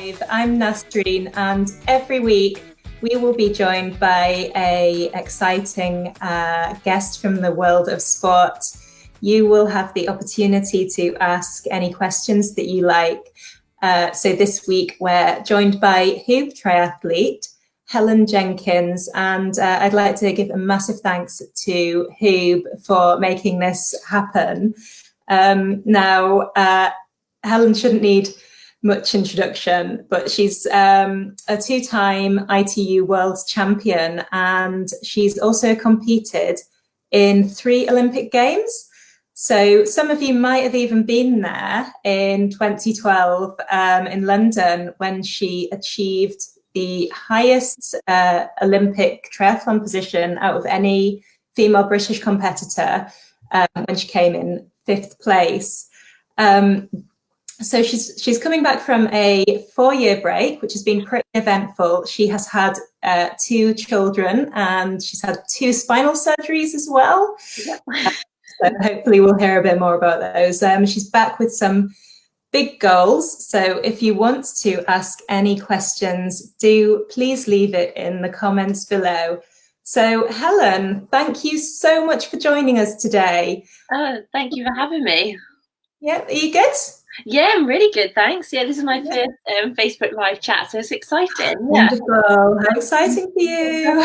I'm Nasreen, and every week we will be joined by an exciting guest from the world of sport. You will have the opportunity to ask any questions that you like. So this week we're joined by hoop triathlete Helen Jenkins, and I'd like to give a massive thanks to Hoob for making this happen. Now, Helen shouldn't need much introduction, but she's a two-time ITU World Champion, and she's also competed in 3 Olympic Games. So some of you might have even been there in 2012 in London when she achieved the highest Olympic triathlon position out of any female British competitor when she came in 5th place. So she's coming back from a 4-year break, which has been pretty eventful. She has had 2 children, and she's had 2 spinal surgeries as well. Yep. So hopefully we'll hear a bit more about those. She's back with some big goals. So if you want to ask any questions, do please leave it in the comments below. So Helen, thank you so much for joining us today. Thank you for having me. Yeah, are you good? Yeah, I'm really good, thanks. Yeah, this is my first Facebook live chat, so it's exciting. Yeah. Wonderful. How exciting for you.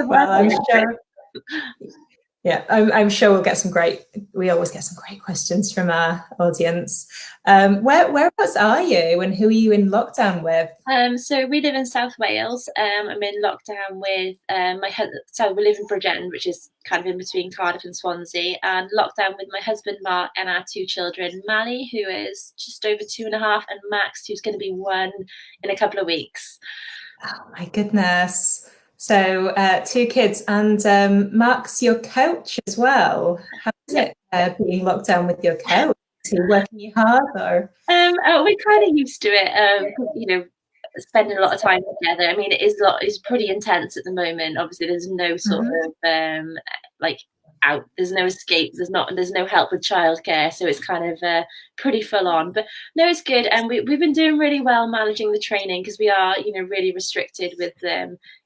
Well, I'm sure. Yeah, I'm sure we always get some great questions from our audience. Whereabouts are you, and who are you in lockdown with? So we live in South Wales. I'm in lockdown with my husband. So we live in Bridgend, which is kind of in between Cardiff and Swansea, and lockdown with my husband Marc and our 2 children, Mally, who is just over 2.5, and Max, who's going to be 1 in a couple of weeks. Oh my goodness. So 2 kids, and Marc's your coach as well. How is it being locked down with your coach? Is he working you hard, or? We're kind of used to it. You know, spending a lot of time together. I mean, it's pretty intense at the moment. Obviously, there's no sort of out. There's no escape. There's no help with childcare, so it's kind of pretty full on. But no, it's good, and we've been doing really well managing the training, because we are, you know, really restricted with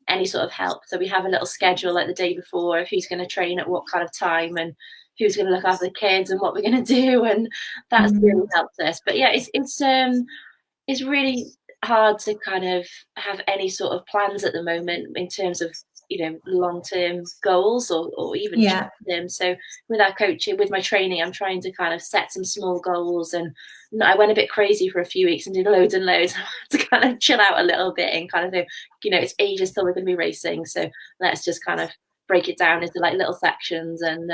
any sort of help. So we have a little schedule like the day before of who's going to train at what kind of time, and who's going to look after the kids, and what we're going to do, and that's really helped us. But yeah, it's really hard to kind of have any sort of plans at the moment in terms of, you know, long-term goals or even them. So with our coaching, with my training, I'm trying to kind of set some small goals, and I went a bit crazy for a few weeks and did loads and loads to kind of chill out a little bit and kind of think, you know, it's ages till we're going to be racing, so let's just kind of break it down into like little sections and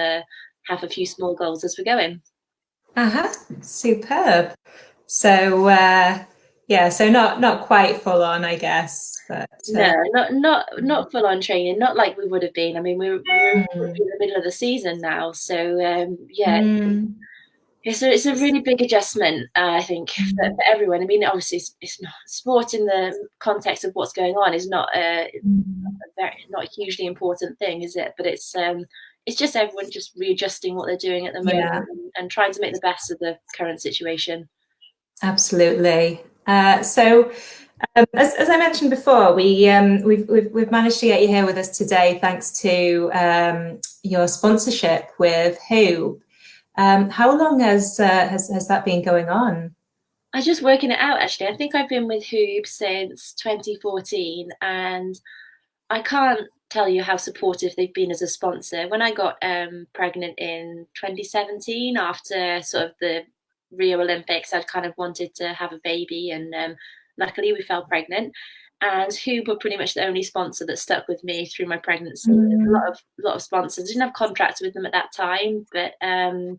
have a few small goals as we're going. Superb. So yeah, so not quite full on, I guess. But no, not full on training, not like we would have been. I mean, we're in the middle of the season now, so it's a really big adjustment, I think, for everyone. I mean, obviously, it's not sport in the context of what's going on is not not a hugely important thing, is it? But it's just everyone just readjusting what they're doing at the moment and trying to make the best of the current situation. Absolutely. So, as I mentioned before, we've managed to get you here with us today thanks to your sponsorship with Hoob. How long has that been going on? I was just working it out, actually. I think I've been with Hoob since 2014, and I can't tell you how supportive they've been as a sponsor. When I got pregnant in 2017, after sort of the Rio Olympics, I'd kind of wanted to have a baby, and luckily we fell pregnant, and Hoob were pretty much the only sponsor that stuck with me through my pregnancy. A lot of sponsors. I didn't have contracts with them at that time, but I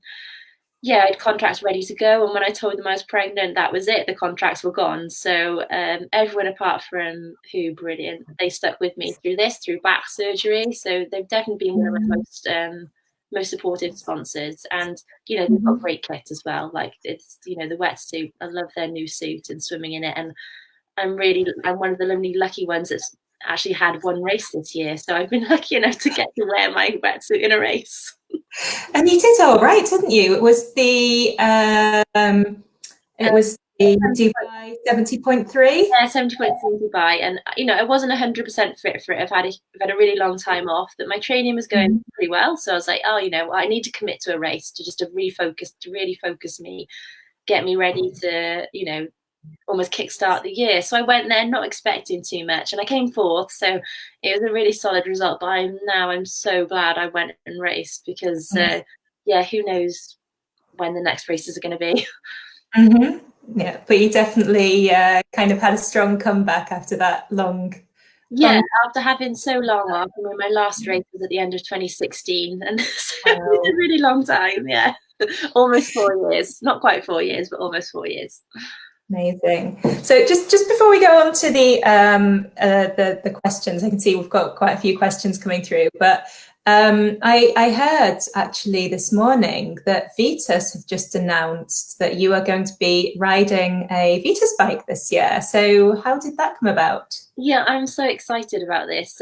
had contracts ready to go, and when I told them I was pregnant, that was it. The contracts were gone. So everyone apart from Hoob, brilliant. They stuck with me through back surgery. So they've definitely been one of my most supportive sponsors, and you know, they've got great kit as well. Like, it's, you know, the wetsuit, I love their new suit and swimming in it, and I'm one of the only lucky ones that's actually had 1 race this year, so I've been lucky enough to get to wear my wetsuit in a race. And you did all right, didn't you? It was the Dubai 70.3. Yeah, 70.3 Dubai, and I wasn't 100% fit for it. I've had a really long time off. That my training was going pretty well, so I was like, I need to commit to a race to really focus me, get me ready to almost kickstart the year. So I went there not expecting too much, and I came fourth, so it was a really solid result. But I'm so glad I went and raced, because who knows when the next races are going to be. Yeah, but you definitely kind of had a strong comeback after that long. After having so long off. My last race was at the end of 2016, and so it was a really long time. Yeah, almost 4 years. Not quite 4 years, but almost 4 years. Amazing. So just before we go on to the questions, I can see we've got quite a few questions coming through, but I heard actually this morning that Vitus have just announced that you are going to be riding a Vitus bike this year. So how did that come about? Yeah, I'm so excited about this.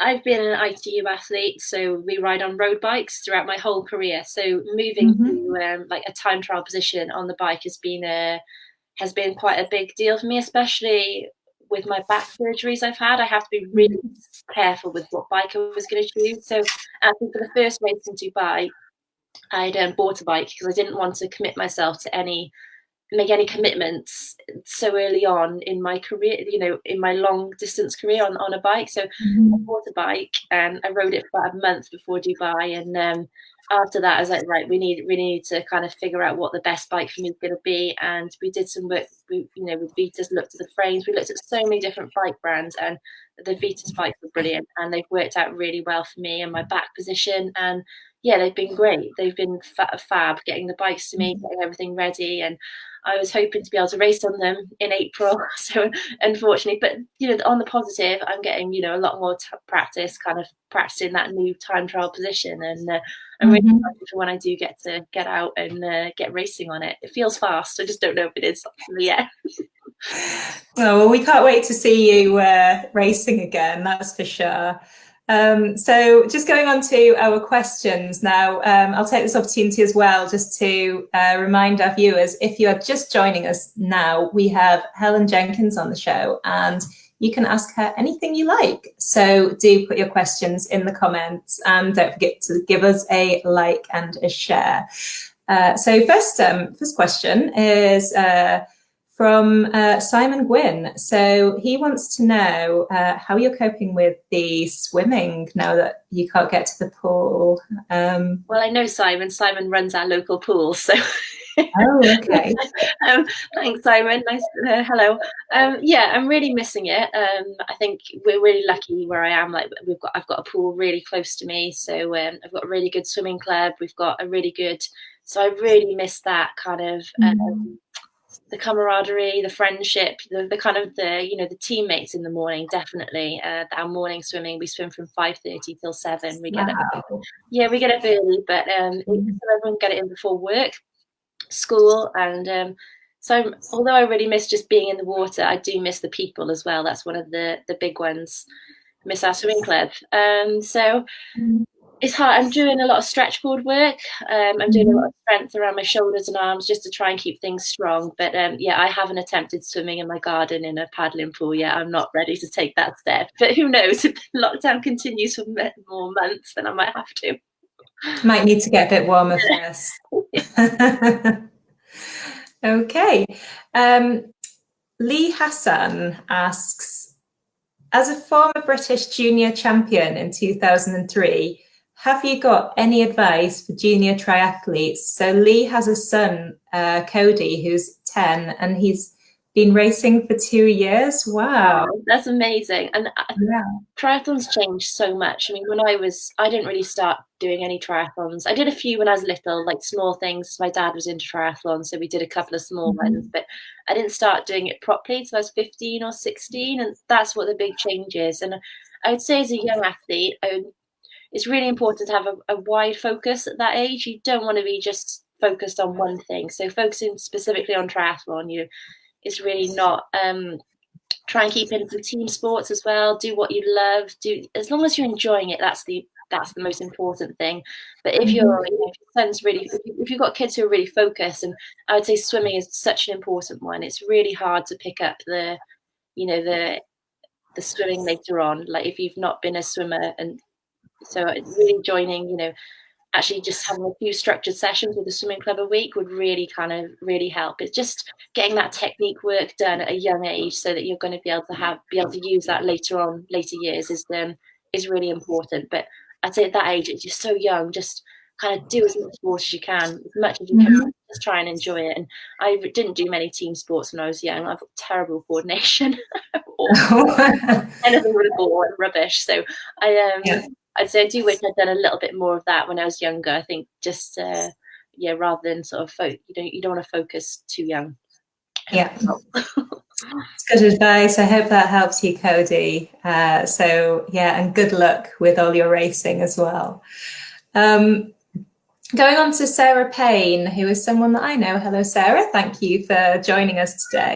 I've been an ITU athlete, so we ride on road bikes throughout my whole career. So moving to like a time trial position on the bike has been quite a big deal for me, especially with my back surgeries I've had. I have to be really careful with what bike I was going to choose. So I think for the first race in Dubai, I'd bought a bike because I didn't want to commit myself to make any commitments so early on in my career, in my long distance career on a bike. So I bought a bike and I rode it for about a month before Dubai. And after that, I was like, right, we need to kind of figure out what the best bike for me is going to be. And we did some work, with Vitus, looked at the frames. We looked at so many different bike brands, and the Vitus bikes were brilliant. And they've worked out really well for me and my back position. And yeah, they've been great. They've been fab, getting the bikes to me, getting everything ready. And I was hoping to be able to race on them in April. So unfortunately, but on the positive, I'm getting a lot more practice, kind of practicing that new time trial position. And I'm really excited for when I do get to get out and get racing on it. It feels fast. I just don't know if it is yet. Well, we can't wait to see you racing again, that's for sure. So just going on to our questions now, I'll take this opportunity as well just to remind our viewers, if you are just joining us now, we have Helen Jenkins on the show and you can ask her anything you like. So do put your questions in the comments and don't forget to give us a like and a share. So first question is from Simon Gwynn. So he wants to know how you're coping with the swimming now that you can't get to the pool. Well, I know Simon. Simon runs our local pool, so. Oh, okay. Thanks, Simon. Nice. Hello. I'm really missing it. I think we're really lucky where I am. Like I've got a pool really close to me, so I've got a really good swimming club. We've got a really good. So I really miss that kind of. The camaraderie, the friendship, the kind of the teammates in the morning. Definitely, our morning swimming. We swim from 5:30 till 7. We get up. Yeah, we get up early, but everyone get it in before work, school, and so although I really miss just being in the water, I do miss the people as well. That's one of the big ones. Miss our swimming club. So. It's hard. I'm doing a lot of stretch cord work. I'm doing a lot of strength around my shoulders and arms just to try and keep things strong. But I haven't attempted swimming in my garden in a paddling pool yet. I'm not ready to take that step. But who knows? If lockdown continues for more months, then I might have to. Might need to get a bit warmer first. Okay. Lee Hassan asks, as a former British junior champion in 2003, have you got any advice for junior triathletes? So Lee has a son, Cody, who's 10, and he's been racing for 2 years. Wow. That's amazing. And triathlons changed so much. I mean, I didn't really start doing any triathlons. I did a few when I was little, like small things. My dad was into triathlon, so we did a couple of small ones, but I didn't start doing it properly until I was 15 or 16. And that's what the big change is. And I would say as a young athlete, it's really important to have a wide focus at that age. You don't want to be just focused on one thing. So focusing specifically on triathlon, it's really not. Try and keep into team sports as well. Do what you love. As long as you're enjoying it. That's the that's the most important thing. But if you're, you know, if your son's really, if you've got kids who are really focused, and I would say swimming is such an important one. It's really hard to pick up the, you know, the swimming later on. Like if you've not been a swimmer, and so really joining, you know, actually just having a few structured sessions with the swimming club a week would really kind of really help. It's just getting that technique work done at a young age so that you're going to be able to use that later years is really important. But I'd say at that age, it's just so young, just kind of do as much sport as you can, as much as you can, just try and enjoy it. And I didn't do many team sports when I was young. I've got terrible coordination. Anything with a ball and rubbish. So I'd say I do wish I'd done a little bit more of that when I was younger. I think just rather than sort of you don't want to focus too young. Yeah, it's good advice. I hope that helps you, Cody. So yeah, and good luck with all your racing as well. Going on to Sarah Payne, who is someone that I know. Hello, Sarah. Thank you for joining us today.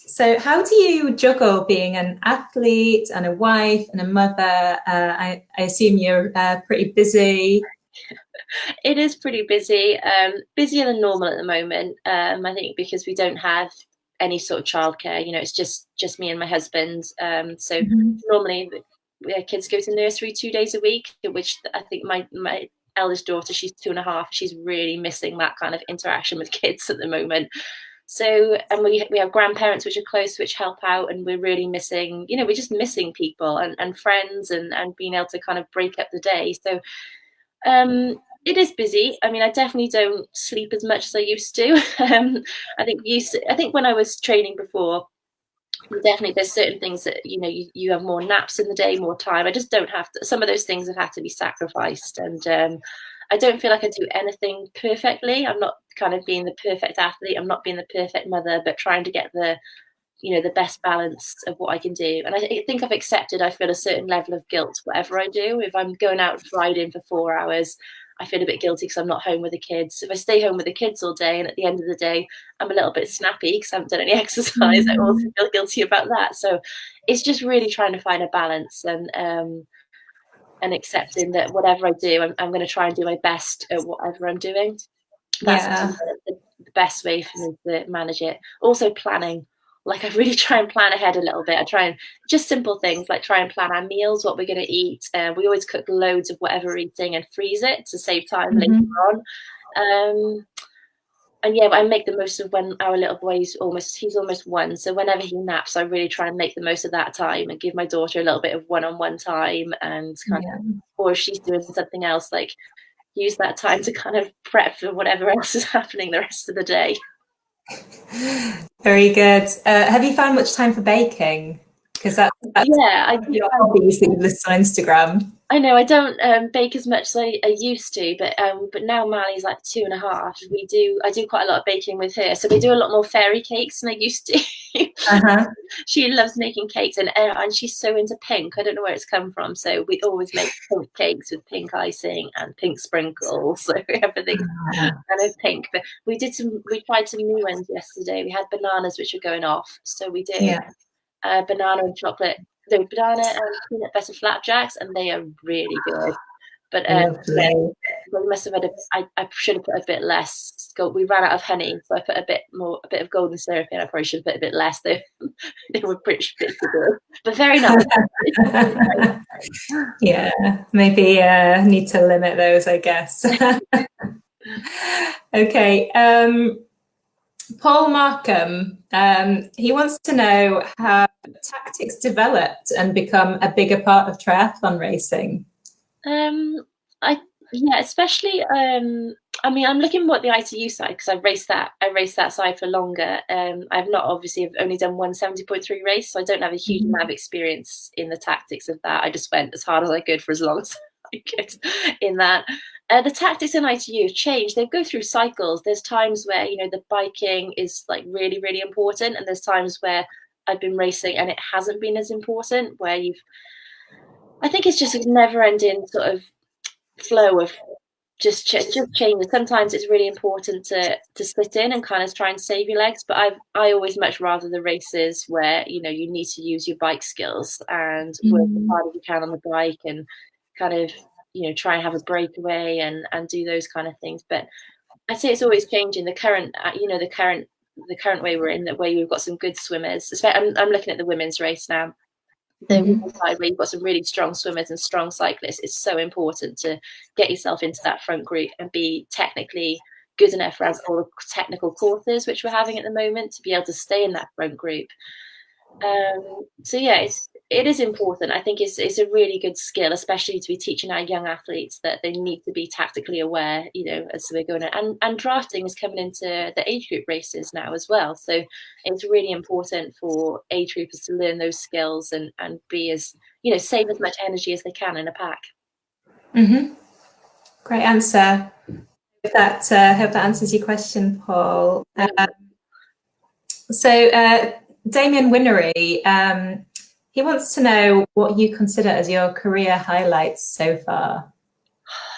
So how do you juggle being an athlete and a wife and a mother? I assume you're pretty busy. It is pretty busy, busier than normal at the moment. I think because we don't have any sort of childcare, you know, it's just me and my husband. So normally our kids go to nursery 2 days a week, which I think my eldest daughter, she's 2.5. She's really missing that kind of interaction with kids at the moment. So, and we have grandparents which are close, which help out, and we're really missing, you know, we're just missing people and friends and being able to kind of break up the day. So it is busy. I mean, I definitely don't sleep as much as I used to. I think when I was training before, definitely there's certain things that, you know, you have more naps in the day, more time. I just don't have to, some of those things have had to be sacrificed. And I don't feel like I do anything perfectly. I'm not kind of being the perfect athlete. I'm not being the perfect mother, but trying to get the, you know, the best balance of what I can do. And I think I've accepted, I feel a certain level of guilt, whatever I do. If I'm going out and riding for 4 hours, I feel a bit guilty because I'm not home with the kids. If I stay home with the kids all day and at the end of the day, I'm a little bit snappy because I haven't done any exercise, I also feel guilty about that. So it's just really trying to find a balance and accepting that whatever I do, I'm going to try and do my best at whatever I'm doing. That's the best way for me to manage it. Also planning. Like I really try and plan ahead a little bit. I try and just simple things like try and plan our meals, what we're going to eat. We always cook loads of whatever we're eating and freeze it to save time later on. And yeah, I make the most of when our little boy he's almost 1. So whenever he naps, I really try and make the most of that time and give my daughter a little bit of one-on-one time and kind of, or if she's doing something else, like use that time to kind of prep for whatever else is happening the rest of the day. Very good. Have you found much time for baking? Because that's I your hobbies that you list on Instagram. I know I don't bake as much as I used to, but now Mally's like 2.5. I do quite a lot of baking with her, so we do a lot more fairy cakes than I used to. She loves making cakes, and she's so into pink. I don't know where it's come from. So we always make pink cakes with pink icing and pink sprinkles. So everything's kind of pink. But we tried some new ones yesterday. We had bananas which were going off, so we did banana and chocolate. So banana and peanut butter flapjacks, and they are really good. But we must have had I should have put a bit less. We ran out of honey, so I put a bit of golden syrup in. I probably should have put a bit less. They were pretty good, but very nice. Yeah, maybe need to limit those, I guess. Okay. Paul Markham, he wants to know how tactics developed and become a bigger part of triathlon racing. Especially. I mean, I'm looking more at the ITU side because I raced that side for longer. I've only done one 70.3 race, so I don't have a huge amount of experience in the tactics of that. I just went as hard as I could for as long as I could in that. The tactics in ITU have changed. They go through cycles. There's times where, you know, the biking is like really, really important. And there's times where I've been racing and it hasn't been as important, where I think it's just a never ending sort of flow of just changes. Sometimes it's really important to sit in and kind of try and save your legs. But I always much rather the races where, you know, you need to use your bike skills and work as hard as you can on the bike and kind of, you know, try and have a breakaway and do those kind of things. But I'd say it's always changing. The current, you know, the current way we're in, where you've got some good swimmers. I'm looking at the women's race now. The women's side, where you've got some really strong swimmers and strong cyclists. It's so important to get yourself into that front group and be technically good enough for all the technical courses which we're having at the moment, to be able to stay in that front group. So yeah, it is important. I think it's a really good skill, especially to be teaching our young athletes that they need to be tactically aware, you know, as we're going on. And drafting is coming into the age group races now as well. So it's really important for age groupers to learn those skills and be as, you know, save as much energy as they can in a pack. Great answer. Hope that answers your question, Paul. So Damien Winnery, he wants to know what you consider as your career highlights so far.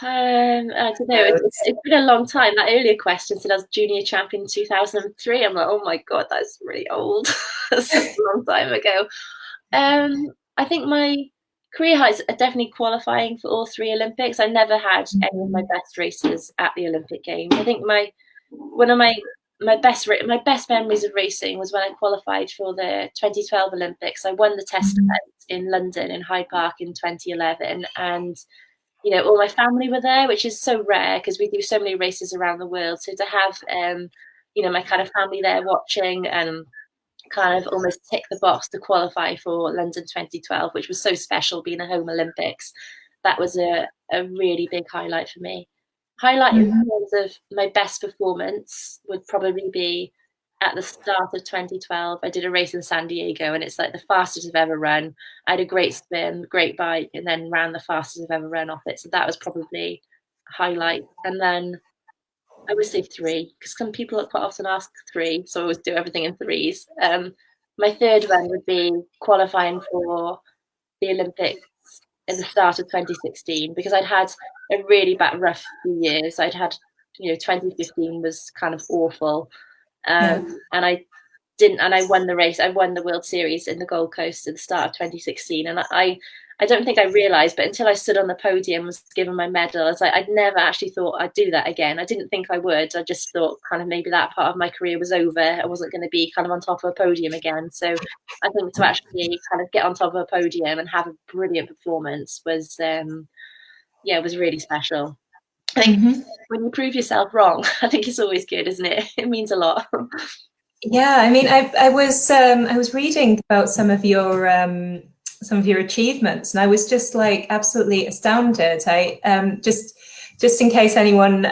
I don't know. It's been a long time. That earlier question said I was junior champion in 2003. I'm like, oh my god, that's really old. That's a long time ago. I think my career highlights are definitely qualifying for all 3 Olympics. I never had any of my best races at the Olympic Games. I think one of my best memories of racing was when I qualified for the 2012 Olympics. I won the test event in London in Hyde Park in 2011, and you know, all my family were there, which is so rare because we do so many races around the world. So to have you know, my kind of family there watching and kind of almost tick the box to qualify for London 2012, which was so special, being a home Olympics, that was a really big highlight for me. Highlight in terms of my best performance would probably be at the start of 2012. I did a race in San Diego, and it's like the fastest I've ever run. I had a great spin, great bike, and then ran the fastest I've ever run off it. So that was probably a highlight. And then I would say 3, because some people quite often ask 3, so I always do everything in 3s. My third one would be qualifying for the Olympics in the start of 2016, because I'd had a really rough few years. I'd had, you know, 2015 was kind of awful, and I won the race. I won the World Series in the Gold Coast at the start of 2016, and I don't think I realised, but until I stood on the podium and was given my medal, I was like, I'd never actually thought I'd do that again. I didn't think I would. I just thought kind of maybe that part of my career was over. I wasn't going to be kind of on top of a podium again. So I think to actually kind of get on top of a podium and have a brilliant performance was, it was really special. I think when you prove yourself wrong, I think it's always good, isn't it? It means a lot. Yeah, I mean, I was reading about some of your achievements, and I was just like absolutely astounded. I just in case anyone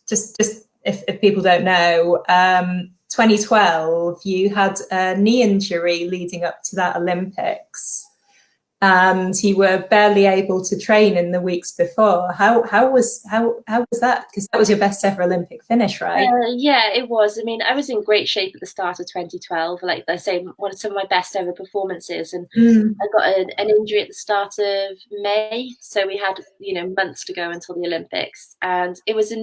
just if people don't know, 2012 you had a knee injury leading up to that Olympics, and you were barely able to train in the weeks before. How was that? Because that was your best ever Olympic finish, right? Yeah, it was. I mean, I was in great shape at the start of 2012. Like I say, one of some of my best ever performances, and I got an injury at the start of May, so we had, you know, months to go until the Olympics, and it was a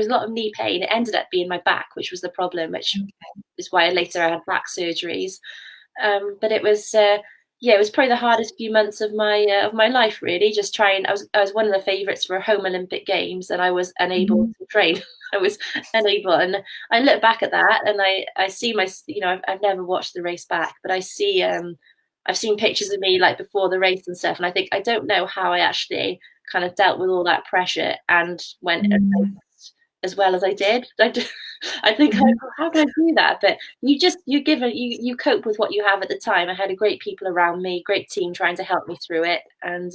lot of knee pain. It ended up being my back, which was the problem, which is why later I had back surgeries. But it was. It was probably the hardest few months of my life, really. Just trying. I was one of the favourites for home Olympic Games, and I was unable to train. I was unable, and I look back at that, and I see I've never watched the race back, but I see I've seen pictures of me like before the race and stuff, and I think I don't know how I actually kind of dealt with all that pressure and went as well as I did. I think how can I do that? But you cope with what you have at the time. I had a great people around me, great team trying to help me through it, and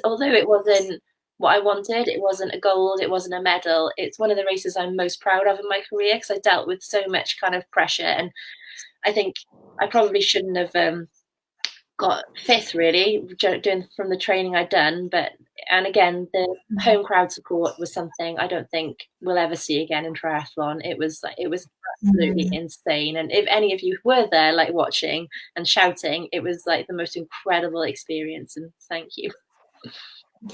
although it wasn't what I wanted, it wasn't a gold, it wasn't a medal. It's one of the races I'm most proud of in my career, because I dealt with so much kind of pressure, and I think I probably shouldn't have got 5th really doing from the training I'd done, and again the home crowd support was something I don't think we'll ever see again in triathlon. It was absolutely insane, and if any of you were there like watching and shouting, it was like the most incredible experience, and thank you.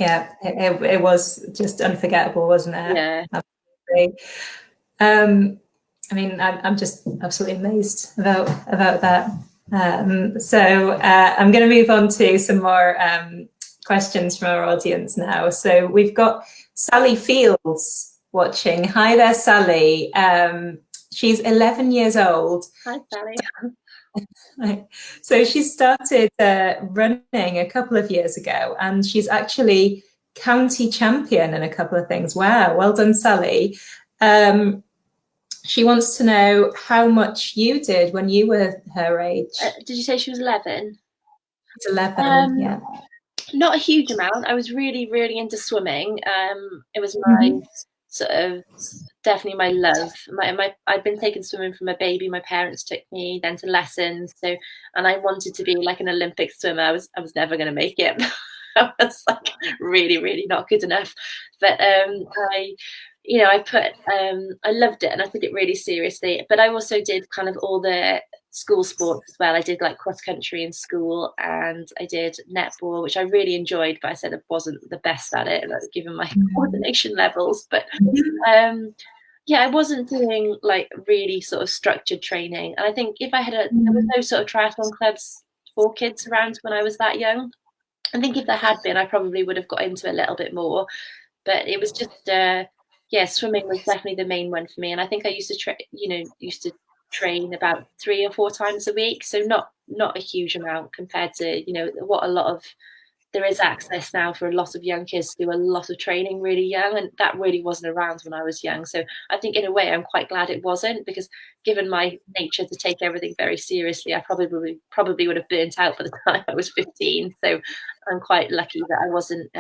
Yeah, it was just unforgettable, wasn't it? Yeah, absolutely. I mean, I'm just absolutely amazed about that. So I'm going to move on to some more questions from our audience now. So we've got Sally Fields watching. Hi there, Sally. She's 11 years old. Hi, Sally. So she started running a couple of years ago, and she's actually county champion in a couple of things. Wow, well done, Sally. She wants to know how much you did when you were her age. Did you say she was 11? She's 11, yeah. Not a huge amount. I was really, really into swimming. It was my sort of definitely my love. I'd been taking swimming from a baby. My parents took me then to lessons. So, and I wanted to be like an Olympic swimmer. I was never going to make it. I was like really, really not good enough. But I loved it and I took it really seriously. But I also did kind of all the school sports as well. I did like cross country in school, and I did netball, which I really enjoyed, but I said I wasn't the best at it, like, given my coordination levels. But I wasn't doing like really sort of structured training. And I think if I had there was no sort of triathlon clubs for kids around when I was that young. I think if there had been, I probably would have got into it a little bit more. But it was just swimming was definitely the main one for me. And I think I used to train about 3 or 4 times a week, so not a huge amount compared to what a lot of there is access now for a lot of young kids to do a lot of training really young, and that really wasn't around when I was young. So I think in a way I'm quite glad it wasn't, because given my nature to take everything very seriously, I probably would have burnt out by the time I was 15. So I'm quite lucky that I wasn't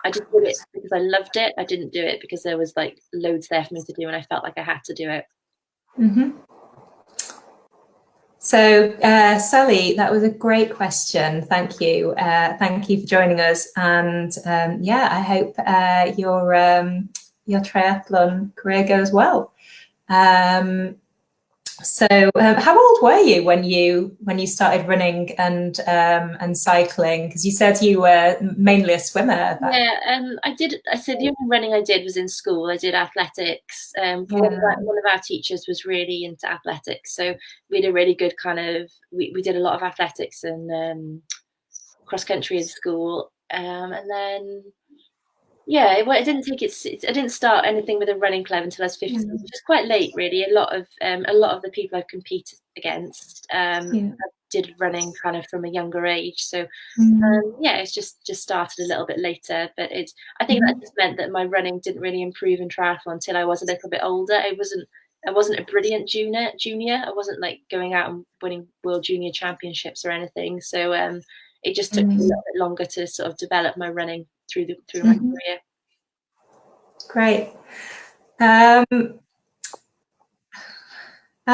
I just did it because I loved it. I didn't do it because there was like loads there for me to do and I felt like I had to do it. So Sally, that was a great question. Thank you. Thank you for joining us. And I hope your triathlon career goes well. So how old were you when you started running and cycling? Because you said you were mainly a swimmer. I said the only running I did was in school. I did athletics. One of our teachers was really into athletics, so we had a really good kind of we did a lot of athletics and cross country in school, and then I didn't start anything with a running club until I was 15, which is quite late, really. A lot of the people I've competed against did running kind of from a younger age. So it's just started a little bit later. But I think that just meant that my running didn't really improve in triathlon until I was a little bit older. I wasn't a brilliant junior. I wasn't like going out and winning world junior championships or anything. So it just took me a little bit longer to sort of develop my running through my career. Great. Our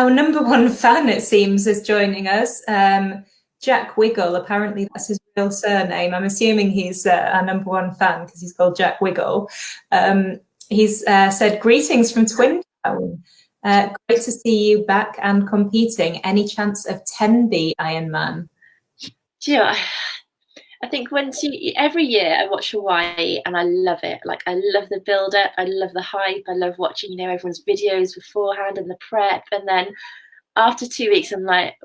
number one fan, it seems, is joining us. Jack Wiggle. Apparently that's his real surname. I'm assuming he's our number one fan because he's called Jack Wiggle. He's said, greetings from Twin Town. Great to see you back and competing. Any chance of 10B Ironman? Yeah, I think every year I watch Hawaii and I love it. Like, I love the build up, I love the hype, I love watching, everyone's videos beforehand and the prep. And then after 2 weeks, I'm like,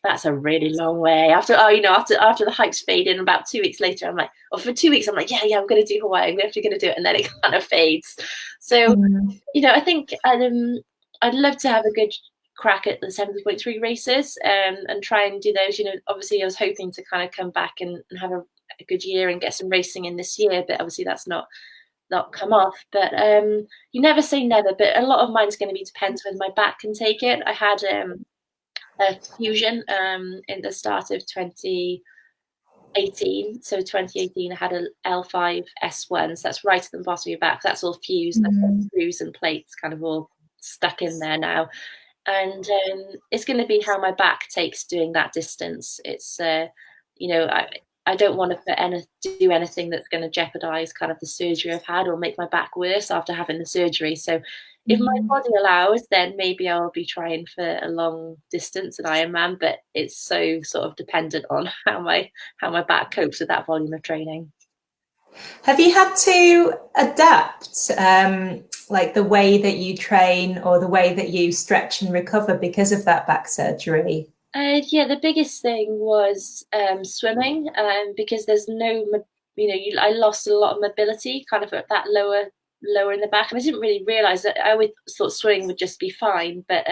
that's a really long way. After the hype's faded, about 2 weeks later, I'm like, for 2 weeks, I'm like, yeah, I'm going to do Hawaii. I'm definitely going to do it. And then it kind of fades. So, I think I'd love to have a good crack at the 70.3 races and try and do those. Obviously I was hoping to kind of come back and have a good year and get some racing in this year, but obviously that's not come off. But you never say never, but a lot of mine's going to be depends whether my back can take it. I had a fusion in the start of 2018. So 2018 I had a L5 S1, so that's right at the bottom of your back. That's all fused, screws and plates kind of all stuck in there now. And it's going to be how my back takes doing that distance. It's, I don't want to do anything that's going to jeopardize kind of the surgery I've had or make my back worse after having the surgery. So if my body allows, then maybe I'll be trying for a long distance at Ironman, but it's so sort of dependent on how my back copes with that volume of training. Have you had to adapt like the way that you train or the way that you stretch and recover because of that back surgery? Yeah, the biggest thing was swimming, because there's no, I lost a lot of mobility, kind of at that lower in the back, and I didn't really realise that. I always thought swimming would just be fine, but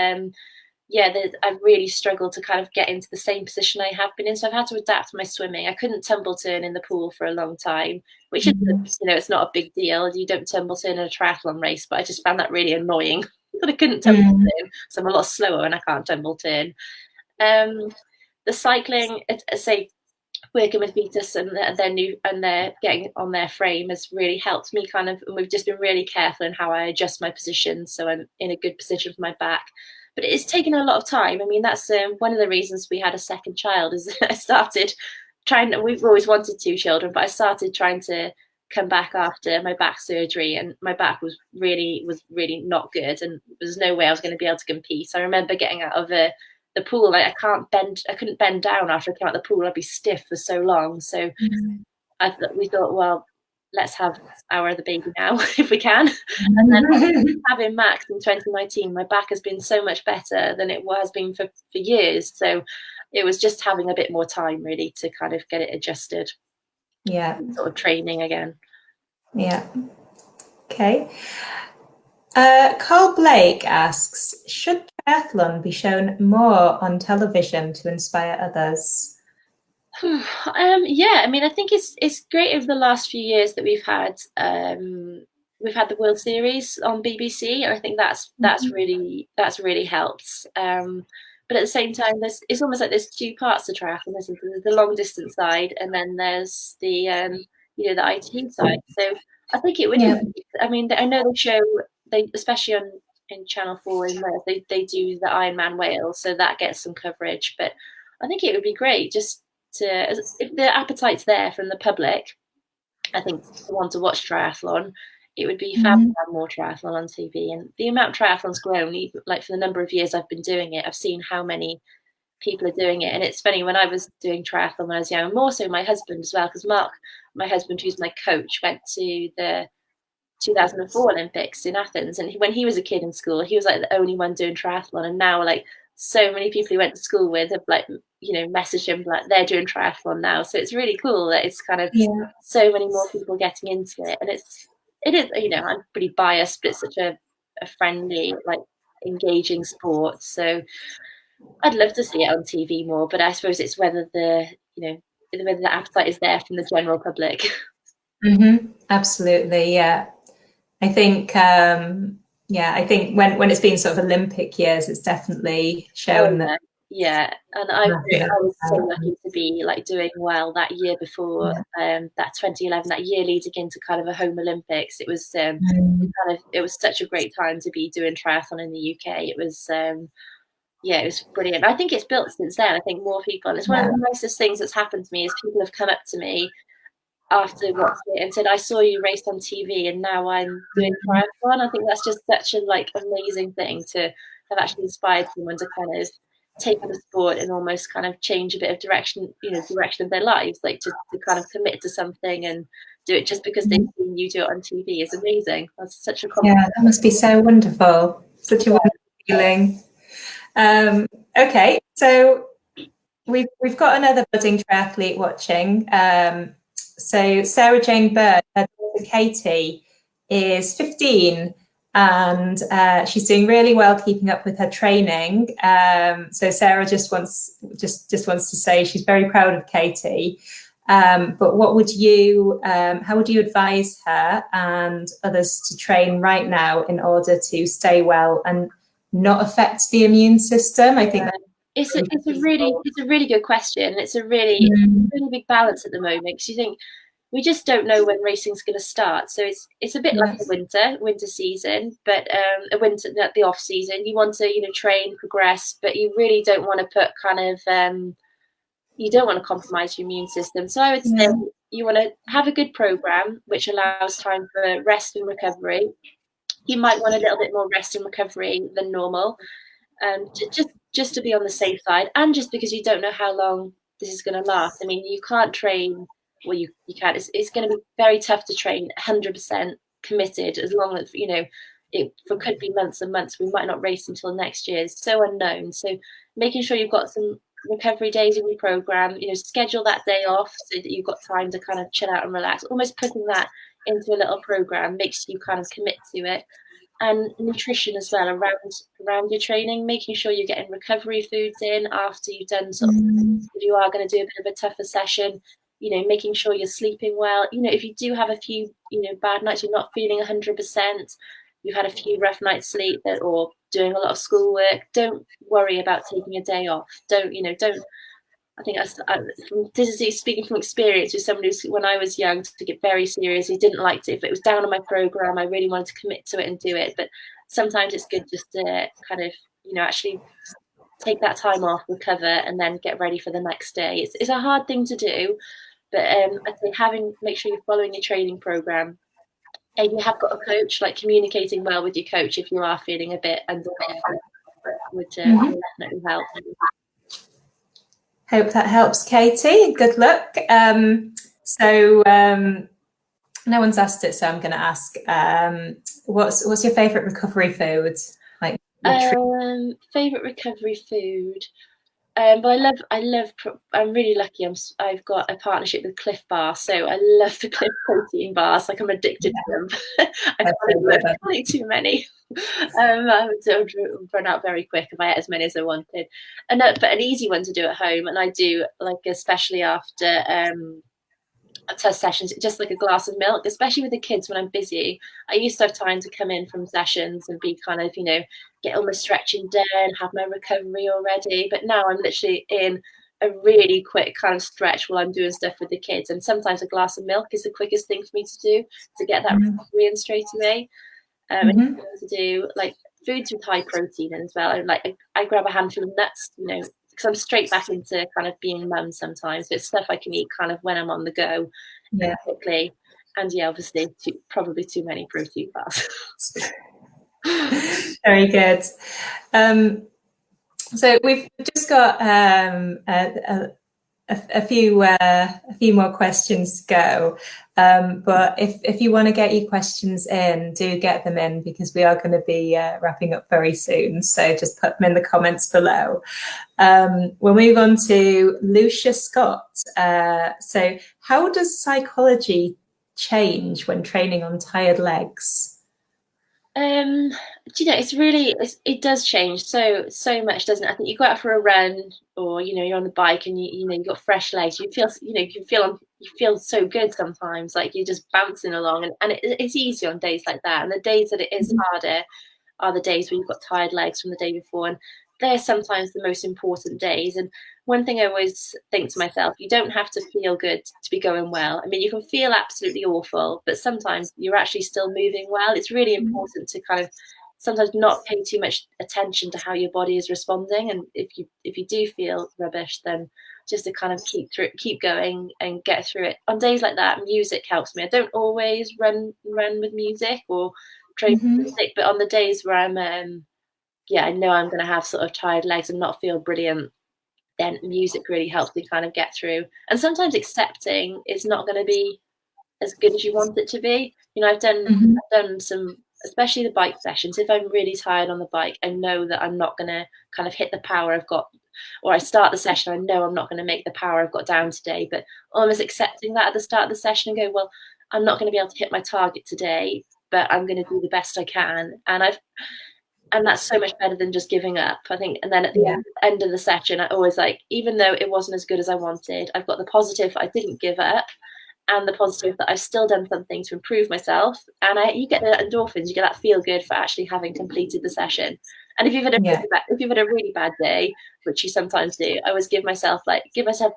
yeah, I really struggled to kind of get into the same position I have been in. So I've had to adapt my swimming. I couldn't tumble turn in the pool for a long time, which is, it's not a big deal. You don't tumble turn in a triathlon race, but I just found that really annoying that I couldn't tumble turn. So I'm a lot slower and I can't tumble turn. The cycling, say, working with Vitas and they're getting on their frame has really helped me kind of, and we've just been really careful in how I adjust my position so I'm in a good position for my back. But it's taken a lot of time. I mean, that's one of the reasons we had a second child, is I started trying, we've always wanted 2 children, but I started trying to come back after my back surgery, and my back was really not good, and there's no way I was going to be able to compete. So I remember getting out of the pool, like I couldn't bend down after I came out of the pool. I'd be stiff for so long. So we thought, well, let's have our other baby now if we can. And then having Max in 2019, my back has been so much better than it has been for years. So it was just having a bit more time really to kind of get it adjusted. Yeah. Sort of training again. Yeah. Okay. Carl Blake asks, should triathlon be shown more on television to inspire others? Yeah, I mean, I think it's great over the last few years that we've had the World Series on BBC, and I think that's really helped. But at the same time, it's almost like there's 2 parts to triathlon. There's the long distance side, and then there's the the ITU side. So I think it would. Yeah. I mean, I know they especially in Channel 4 in Wales, they do the Ironman Wales, so that gets some coverage. But I think it would be great just if the appetite's there from the public, I think, to want to watch triathlon, it would be fab to have more triathlon on TV. And the amount of triathlon's grown, even, like, for the number of years I've been doing it, I've seen how many people are doing it. And it's funny, when I was doing triathlon when I was young, and more so my husband as well, because Marc, my husband, who's my coach, went to the 2004 Olympics in Athens, and when he was a kid in school, he was like the only one doing triathlon. And now, like, so many people he went to school with have, like, messaged him like they're doing triathlon now. So it's really cool that it's kind of so many more people getting into it. And it is, I'm pretty biased, but it's such a friendly, like, engaging sport. So I'd love to see it on TV more, but I suppose it's whether whether the appetite is there from the general public. Absolutely, yeah. I think I think when it's been sort of Olympic years, it's definitely shown that. Yeah, and I was so lucky to be, like, doing well that year before, that 2011, that year leading into kind of a home Olympics. It was it was such a great time to be doing triathlon in the UK. It was it was brilliant. I think it's built since then. I think more people, and it's one of the nicest things that's happened to me, is people have come up to me after watching it and said, I saw you race on TV and now I'm doing triathlon. I think that's just such a, like, amazing thing to have actually inspired someone to kind of take up a sport and almost kind of change a bit of direction of their lives, like to kind of commit to something and do it just because they've seen you do it on TV is amazing. That's such a compliment. Yeah, that must be so wonderful. Such a wonderful feeling. Okay, so we've got another budding triathlete watching. So Sarah Jane Bird, her daughter Katie, is 15, and she's doing really well keeping up with her training. So Sarah just wants to say she's very proud of Katie. But how would you advise her and others to train right now in order to stay well and not affect the immune system? I think it's a really good question. It's a really big balance at the moment, because you think we just don't know when racing's going to start. So it's a bit like the winter season, but the off season. You want to train, progress, but you really don't want to put kind of you don't want to compromise your immune system. So I would say you want to have a good program which allows time for rest and recovery. You might want a little bit more rest and recovery than normal, just to be on the safe side, and just because you don't know how long this is going to last. I mean, you can't train. Well, you can. It's going to be very tough to train 100% committed, as long as it could be months and months. We might not race until next year. It's so unknown. So making sure you've got some recovery days in your program. Schedule that day off so that you've got time to kind of chill out and relax. Almost putting that into a little program makes you kind of commit to it. And nutrition as well around your training, making sure you're getting recovery foods in after you've done if you are going to do a bit of a tougher session, making sure you're sleeping well. If you do have a few, bad nights, you're not feeling 100%, you've had a few rough nights sleep or doing a lot of schoolwork, don't worry about taking a day off. Don't I think this is speaking from experience with somebody who, when I was young, took it very seriously, didn't like it. If it was down on my program, I really wanted to commit to it and do it. But sometimes it's good just to kind of, actually take that time off, recover, and then get ready for the next day. It's a hard thing to do, but I think make sure you're following your training program. And you have got a coach, like communicating well with your coach if you are feeling a bit under would definitely help. Hope that helps, Katie. Good luck. So no one's asked it, so I'm going to ask. What's your favourite recovery food? Like favourite recovery food. But I'm really lucky. I've got a partnership with Cliff Bar, so I love the Cliff protein bars. Like, I'm addicted to them. I probably too many. I would run out very quick if I ate as many as I wanted. But an easy one to do at home, and I do, like, especially after test sessions, just like a glass of milk, especially with the kids when I'm busy. I used to have time to come in from sessions and be kind of, get all my stretching done, have my recovery already. But now I'm literally in a really quick kind of stretch while I'm doing stuff with the kids. And sometimes a glass of milk is the quickest thing for me to do to get that recovery in straight away. And to do like foods with high protein as well. I grab a handful of nuts, because I'm straight back into kind of being mum sometimes. But it's stuff I can eat kind of when I'm on the go quickly. And obviously probably too many protein bars. Very good. So we've just got a few more questions to go. But if you want to get your questions in, do get them in, because we are going to be wrapping up very soon. So just put them in the comments below. We'll move on to Lucia Scott. So how does psychology change when training on tired legs? It does change so much, doesn't it? I think you go out for a run, or you're on the bike and you've got fresh legs. You feel so good sometimes, like you're just bouncing along, and it's easy on days like that. And the days that it is harder are the days where you've got tired legs from the day before, and they're sometimes the most important days. And one thing I always think to myself, you don't have to feel good to be going well. I mean, you can feel absolutely awful, but sometimes you're actually still moving well. It's really important to kind of sometimes not pay too much attention to how your body is responding. And if you do feel rubbish, then just to kind of keep going and get through it. On days like that, music helps me. I don't always run with music or train with music, but on the days where I'm I know I'm going to have sort of tired legs and not feel brilliant, then music really helps me kind of get through. And sometimes accepting it's not going to be as good as you want it to be. I've done some, especially the bike sessions. If I'm really tired on the bike, I know that I'm not going to kind of hit the power I've got, or I start the session, I know I'm not going to make the power I've got down today, but almost accepting that at the start of the session and go, well, I'm not going to be able to hit my target today, but I'm going to do the best I can. And that's so much better than just giving up, I think. And then at the end of the session, I always even though it wasn't as good as I wanted, I've got the positive I didn't give up, and the positive that I've still done something to improve myself. And you get the endorphins, you get that feel good for actually having completed the session. And if you've had a really bad day, which you sometimes do, I always give myself a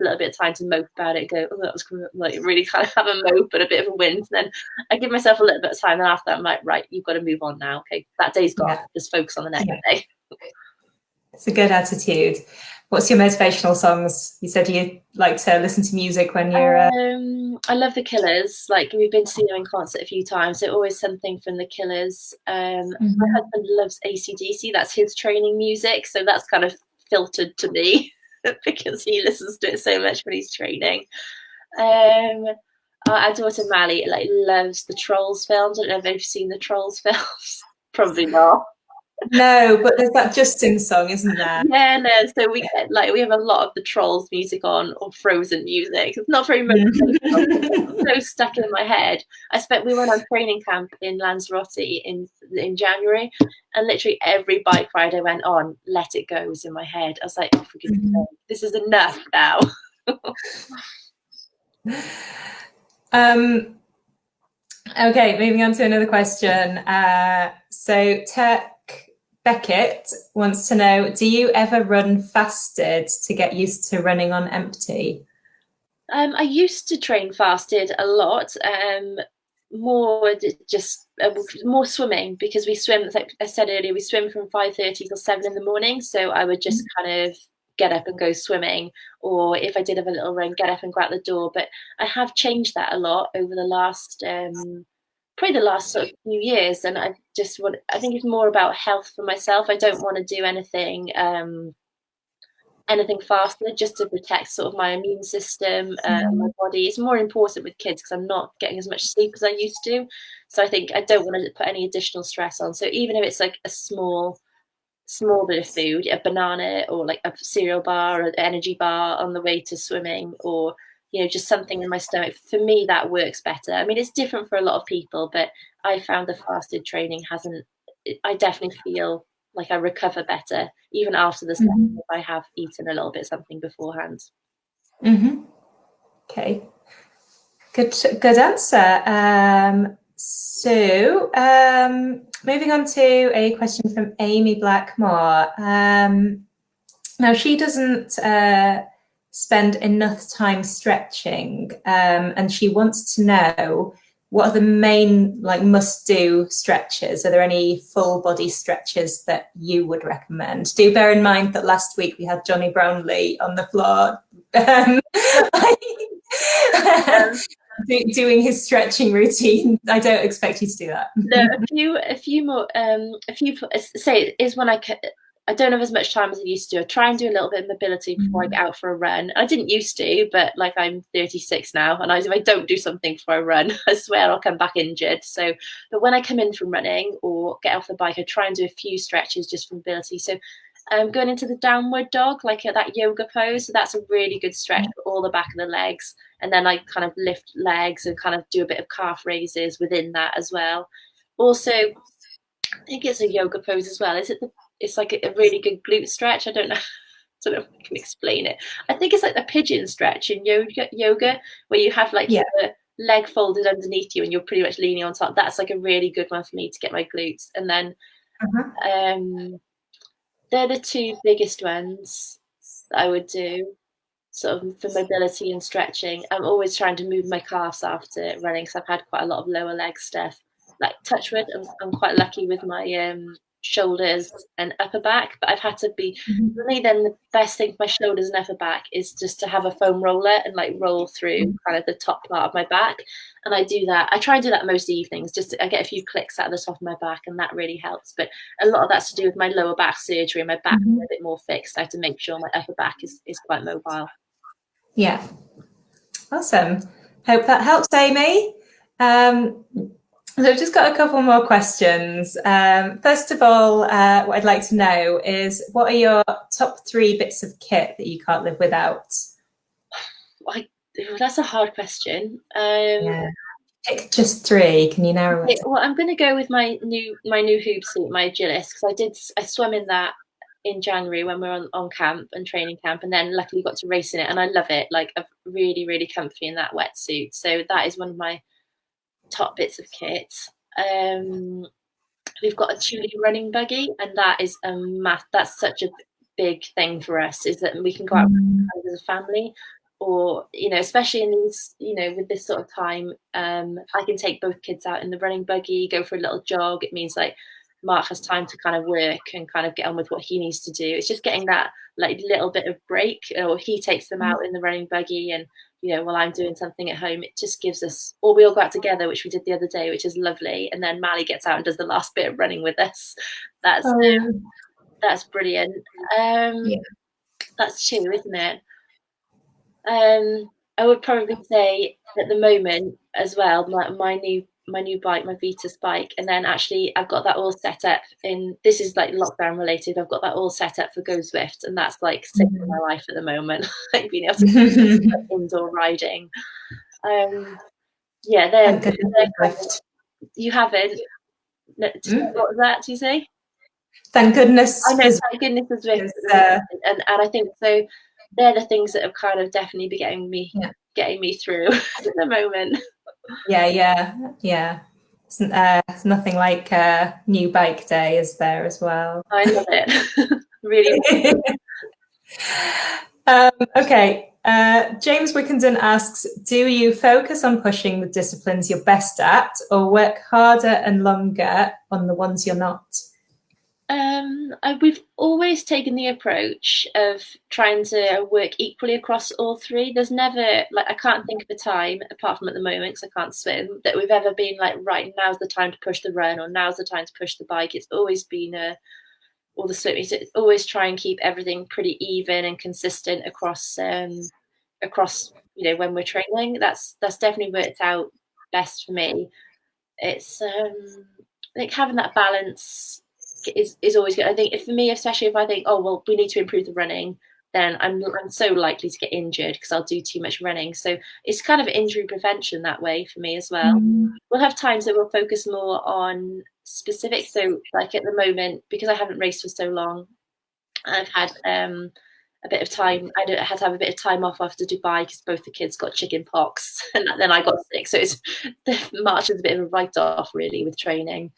little bit of time to mope about it, and go, oh, that was really kind of have a mope and a bit of a wind. And then I give myself a little bit of time, and after that I'm like, right, you've got to move on now. Okay, that day's gone. Just focus on the next day. It's a good attitude. What's your motivational songs? You said you like to listen to music when you're... I love the Killers. Like, we've been to see them in concert a few times, so always something from the Killers. My husband loves AC/DC. That's his training music, so that's kind of filtered to me because he listens to it so much when he's training. Our daughter Mally loves the Trolls films. I don't know if you've seen the Trolls films. Probably not. No, but there's that Justin song, isn't there? Yeah, no. So we have a lot of the Trolls music on, or Frozen music. It's not very motivational. It's so stuck in my head. I spent we went on training camp in Lanzarote in January, and literally every bike ride I went on, "Let It Go" was in my head. I was like, oh, for goodness sake, this is enough now. Okay, moving on to another question. So Beckett wants to know, do you ever run fasted to get used to running on empty? I used to train fasted a lot. More just more swimming, because we swim, like I said earlier, we swim from 5:30 till 7 in the morning. So I would just kind of get up and go swimming, or if I did have a little run, get up and go out the door. But I have changed that a lot over the last probably the last sort of few years, and I think it's more about health for myself. I don't want to do anything faster, just to protect sort of my immune system, my body. It's more important with kids because I'm not getting as much sleep as I used to. So I think I don't want to put any additional stress on. So even if it's like a small bit of food, a banana or like a cereal bar or an energy bar on the way to swimming, or just something in my stomach, for me that works better. I mean, it's different for a lot of people, but I found the fasted training I definitely feel like I recover better even after the session if I have eaten a little bit of something beforehand. Okay, good answer. So moving on to a question from Amy Blackmore. Now, she doesn't spend enough time stretching, and she wants to know, what are the main must-do stretches? Are there any full body stretches that you would recommend? Do bear in mind that last week we had Johnny Brownlee on the floor doing his stretching routine. I don't expect you to do that. No, a few more. Say is when I don't have as much time as I used to. I try and do a little bit of mobility before I get out for a run. I didn't used to, but like I'm 36 now, and if I don't do something before I run, I swear I'll come back injured. So, but when I come in from running or get off the bike, I try and do a few stretches just for mobility. So, going into the downward dog, like that yoga pose. So that's a really good stretch for all the back of the legs, and then I kind of lift legs and kind of do a bit of calf raises within that as well. Also, I think it's a yoga pose as well. It's like a really good glute stretch. I don't know if I can explain it. I think it's like the pigeon stretch in yoga, where you have like your leg folded underneath you and you're pretty much leaning on top. That's like a really good one for me to get my glutes. And then they're the two biggest ones that I would do, sort of for mobility and stretching. I'm always trying to move my calves after running, because I've had quite a lot of lower leg stuff. Like touch wood, I'm quite lucky with my shoulders and upper back, but I've had to be for me then the best thing for my shoulders and upper back is just to have a foam roller and like roll through kind of the top part of my back. And I do that. I try and do that most evenings. I get a few clicks out of the top of my back, and that really helps. But a lot of that's to do with my lower back surgery, and my back is a bit more fixed. I have to make sure my upper back is quite mobile. Yeah, awesome. Hope that helps, Amy. So I've just got a couple more questions. First of all, what I'd like to know is, what are your top 3 bits of kit that you can't live without? That's a hard question. Pick just 3. Can you narrow it? Well, I'm going to go with my new hoop suit, my Agilist, because I swam in that in January when we were on camp and training camp, and then luckily got to race in it, and I love it. Like, I'm really, really comfy in that wetsuit. So that is one of my top bits of kit. We've got a Thule running buggy, and that is that's such a big thing for us, is that we can go out as a family, or especially in these with this sort of time, I can take both kids out in the running buggy, go for a little jog. It means like Marc has time to kind of work and kind of get on with what he needs to do. It's just getting that like little bit of break, or he takes them out in the running buggy, and while I'm doing something at home, it just gives us, or we all go out together, which we did the other day, which is lovely. And then Mally gets out and does the last bit of running with us. That's brilliant. That's 2, isn't it? I would probably say at the moment as well, my new bike, my Vitus bike, and then actually I've got that all set up this is like lockdown related, I've got that all set up for Go Swift, and that's like saving my life at the moment. Like being able to do indoor riding. Yeah, they're kind of, you haven't. What was that? Do you say? Thank goodness. I know, thank goodness for Swift. And I think so. They're the things that have kind of definitely been getting me through at the moment. Yeah. It's nothing like new bike day, is there, as well? I love it. Really. Okay. James Wickenden asks, do you focus on pushing the disciplines you're best at, or work harder and longer on the ones you're not? We've always taken the approach of trying to work equally across all three. There's never, like, I can't think of a time, apart from at the moment because I can't swim, that we've ever been like, right, now's the time to push the run, or now's the time to push the bike. It's always been or the swimming. So always try and keep everything pretty even and consistent across when we're training. That's definitely worked out best for me. It's like having that balance is always good. I think for me, especially if I think, oh well, we need to improve the running, then I'm so likely to get injured because I'll do too much running. So it's kind of injury prevention that way for me as well. We'll have times that we'll focus more on specific. So like at the moment, because I haven't raced for so long, I've had a bit of time. I had to have a bit of time off after Dubai because both the kids got chicken pox and then I got sick. So the March is a bit of a write-off really with training.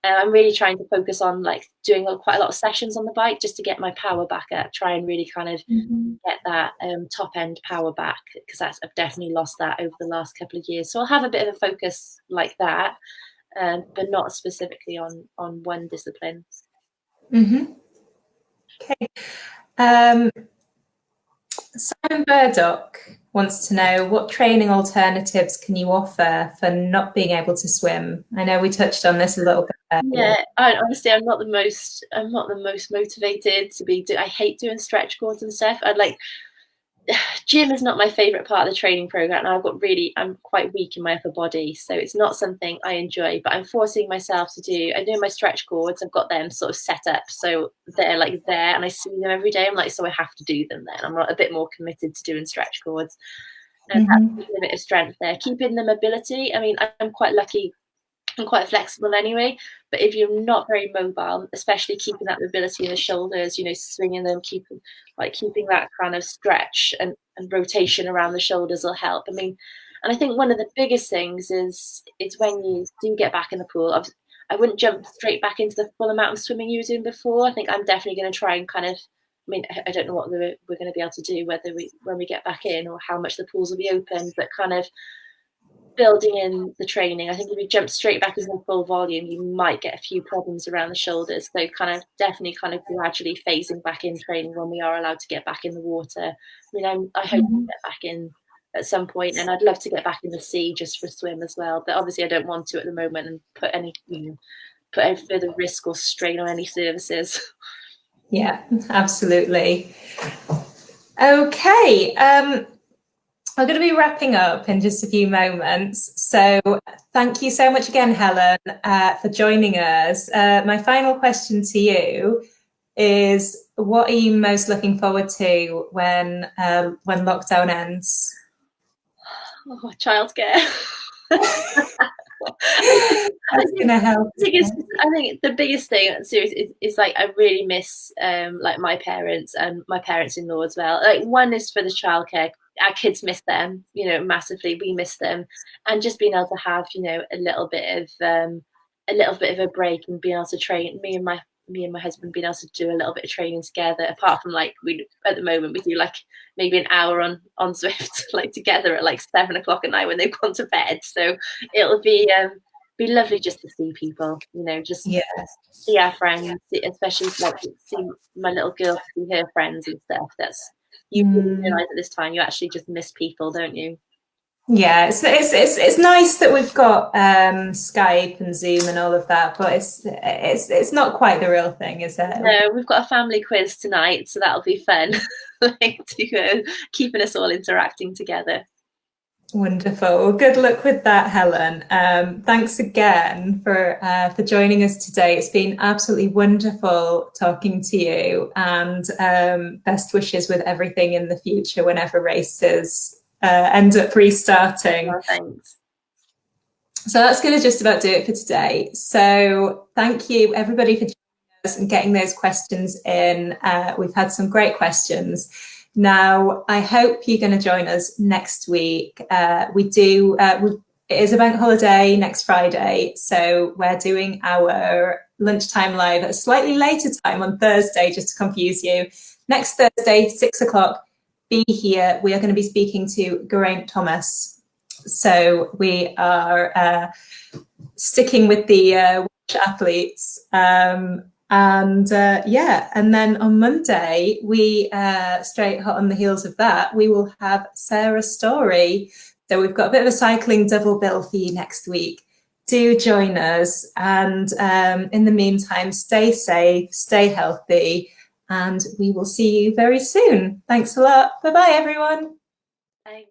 I'm really trying to focus on like doing quite a lot of sessions on the bike just to get my power back up, try and really kind of get that top end power back, because I've definitely lost that over the last couple of years. So I'll have a bit of a focus like that, but not specifically on one discipline. Okay. Simon Burdock wants to know, what training alternatives can you offer for not being able to swim? I know we touched on this a little bit earlier. Yeah, honestly, I'm not the most motivated to be. I hate doing stretch cords and stuff. Gym is not my favorite part of the training program, and I'm quite weak in my upper body, so it's not something I enjoy, but I'm forcing myself to do. I do my stretch cords, I've got them sort of set up so they're like there and I see them every day. I'm like, so I have to do them then. I'm a bit more committed to doing stretch cords, and that's a bit of strength there. Keeping the mobility, I mean, I'm quite lucky, I'm quite flexible anyway, but if you're not very mobile, especially keeping that mobility in the shoulders, swinging them, keeping that kind of stretch and rotation around the shoulders will help. I mean, and I think one of the biggest things is when you do get back in the pool, I wouldn't jump straight back into the full amount of swimming you were doing before. I think I'm definitely going to try and kind of, I mean, I don't know what we're going to be able to do, when we get back in, or how much the pools will be open, but kind of building in the training. I think if you jump straight back into full volume, you might get a few problems around the shoulders. So definitely gradually phasing back in training when we are allowed to get back in the water. I mean, I hope to get back in at some point, and I'd love to get back in the sea just for a swim as well. But obviously I don't want to at the moment and put any further risk or strain on any services. Yeah, absolutely. Okay. We're going to be wrapping up in just a few moments. So thank you so much again, Helen, for joining us. My final question to you is, what are you most looking forward to when lockdown ends? Oh, childcare. That's going to help. I think the biggest thing is like, I really miss like my parents and my parents-in-law as well. Like, one is for the childcare. Our kids miss them, massively. We miss them, and just being able to have, a little bit of a break and being able to train. Me and my husband being able to do a little bit of training together. Apart from like at the moment we do like maybe an hour on Zwift like together at like 7 o'clock at night when they've gone to bed. So it'll be lovely just to see people, just see our friends, especially like see my little girl, see her friends and stuff. That's, you realise at this time you actually just miss people, don't you? Yeah, it's nice that we've got Skype and Zoom and all of that, but it's not quite the real thing, is it? No, we've got a family quiz tonight, so that'll be fun, like keeping us all interacting together. Wonderful. Well, good luck with that, Helen. Thanks again for joining us today. It's been absolutely wonderful talking to you, and best wishes with everything in the future whenever races end up restarting. Oh, thanks. So that's going to just about do it for today. So thank you, everybody, for joining us and getting those questions in. We've had some great questions. Now, I hope you're going to join us next week. It is a bank holiday next Friday, so we're doing our lunchtime live at a slightly later time on Thursday, just to confuse you. Next Thursday, 6 o'clock, be here. We are going to be speaking to Geraint Thomas. So we are sticking with the Welsh athletes. And then on Monday, we straight hot on the heels of that, we will have Sarah Story. So we've got a bit of a cycling double bill for you next week. Do join us, and in the meantime, stay safe, stay healthy, and we will see you very soon. Thanks a lot. Bye-bye, everyone. Thanks.